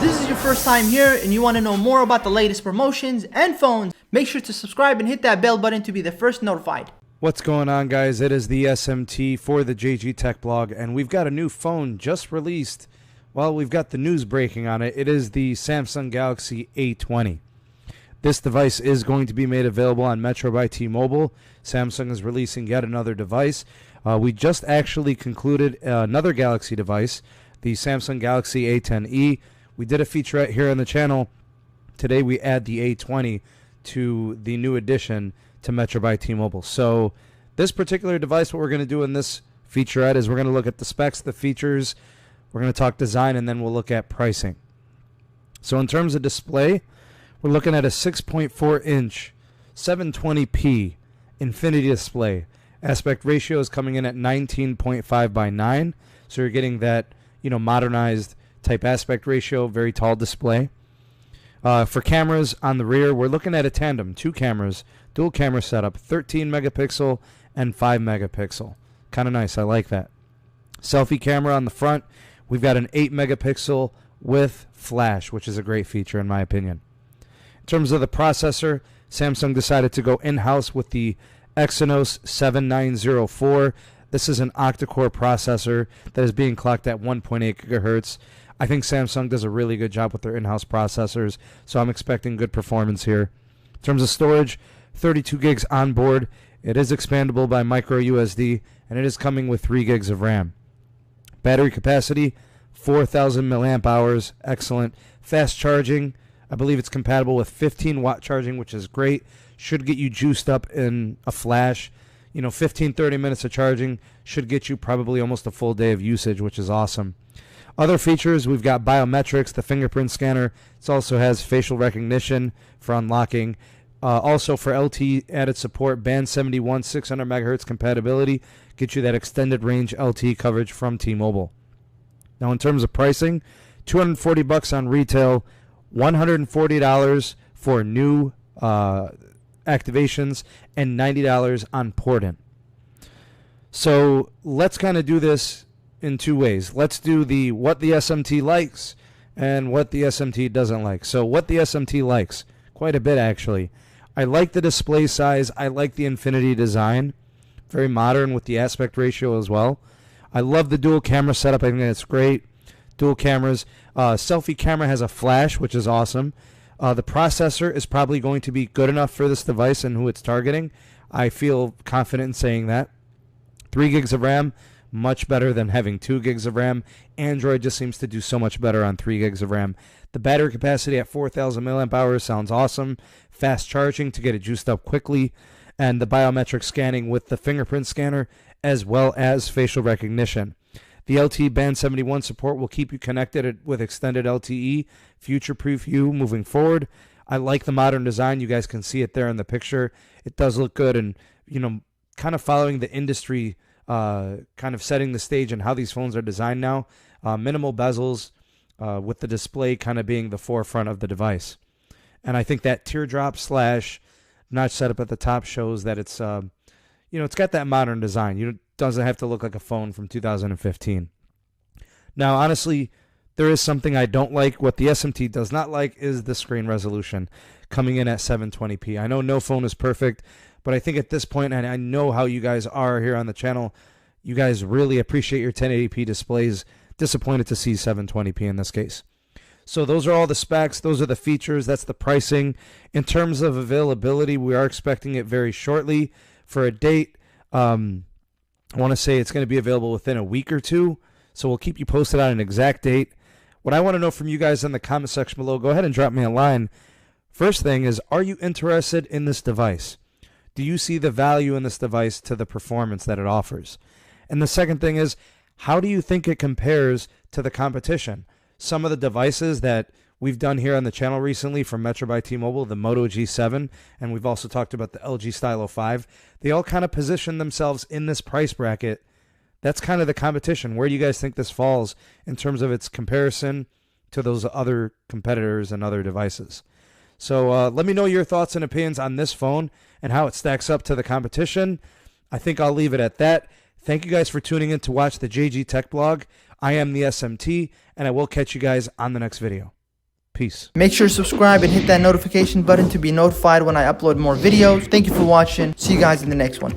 this is your first time here and you want to know more about the latest promotions and phones, make sure to subscribe and hit that bell button to be the first notified. What's going on, guys? It is the SMT for the JGTechBlog, and we've got a new phone just released. Well, we've got the news breaking on it. It is the Samsung Galaxy A20. This device is going to be made available on Metro by T-Mobile. Samsung is releasing yet another device. We just actually concluded another Galaxy device, the Samsung Galaxy A10e. We did a featurette here on the channel. Today we add the A20 to the new addition to Metro by T-Mobile. So this particular device, what we're going to do in this featurette is we're going to look at the specs, the features, we're going to talk design, and then we'll look at pricing. So in terms of display, we're looking at a 6.4-inch 720p infinity display. Aspect ratio is coming in at 19.5 by 9. So you're getting that, modernized type aspect ratio, very tall display. For cameras on the rear, we're looking at a tandem, 2 cameras, dual camera setup, 13 megapixel and 5 megapixel. Kind of nice, I like that. Selfie camera on the front, we've got an 8 megapixel with flash, which is a great feature in my opinion. In terms of the processor, Samsung decided to go in-house with the Exynos 7904. This is an octa-core processor that is being clocked at 1.8 gigahertz. I think Samsung does a really good job with their in-house processors, so I'm expecting good performance here. In terms of storage, 32 gigs on board. It is expandable by micro USB, and it is coming with 3 gigs of RAM. Battery capacity, 4,000 milliamp hours. Excellent. Fast charging, I believe it's compatible with 15-watt charging, which is great. Should get you juiced up in a flash. 15-30 minutes of charging should get you probably almost a full day of usage, which is awesome. Other features, we've got biometrics, the fingerprint scanner. It also has facial recognition for unlocking. Also for LTE added support, band 71, 600 megahertz compatibility. Get you that extended range LTE coverage from T-Mobile. Now in terms of pricing, $240 on retail, $140 for new activations, and $90 on port-in. So let's kind of do this in 2 ways. Let's do what the SMT likes and what the SMT doesn't like. So what the SMT likes, quite a bit actually. I like the display size. I like the infinity design. Very modern with the aspect ratio as well. I love the dual camera setup. I think it's great. Dual cameras. Selfie camera has a flash, which is awesome. The processor is probably going to be good enough for this device and who it's targeting. I feel confident in saying that. 3 gigs of RAM. Much better than having 2 gigs of RAM. Android just seems to do so much better on 3 gigs of RAM. The battery capacity at 4,000 milliamp hours sounds awesome. Fast charging to get it juiced up quickly. And the biometric scanning with the fingerprint scanner as well as facial recognition. The LTE Band 71 support will keep you connected with extended LTE, future-proof you moving forward. I like the modern design. You guys can see it there in the picture. It does look good and, kind of following the industry, kind of setting the stage and how these phones are designed now. Minimal bezels with the display kind of being the forefront of the device. And I think that teardrop / notch setup at the top shows that it's, it's got that modern design. It doesn't have to look like a phone from 2015. Now, honestly, there is something I don't like. What the SMT does not like is the screen resolution coming in at 720p. I know no phone is perfect, but I think at this point, and I know how you guys are here on the channel, you guys really appreciate your 1080p displays. Disappointed to see 720p in this case. So those are all the specs. Those are the features. That's the pricing. In terms of availability, we are expecting it very shortly for a date. I want to say it's going to be available within a week or 2. So we'll keep you posted on an exact date. What I want to know from you guys in the comment section below, go ahead and drop me a line. First thing is, are you interested in this device? Do you see the value in this device to the performance that it offers? And the second thing is, how do you think it compares to the competition? Some of the devices that we've done here on the channel recently from Metro by T-Mobile, the Moto G7, and we've also talked about the LG Stylo 5, they all kind of position themselves in this price bracket. That's kind of the competition. Where do you guys think this falls in terms of its comparison to those other competitors and other devices? So let me know your thoughts and opinions on this phone and how it stacks up to the competition. I think I'll leave it at that. Thank you guys for tuning in to watch the JGTechBlog. I am the SMT, and I will catch you guys on the next video. Peace. Make sure to subscribe and hit that notification button to be notified when I upload more videos. Thank you for watching. See you guys in the next one.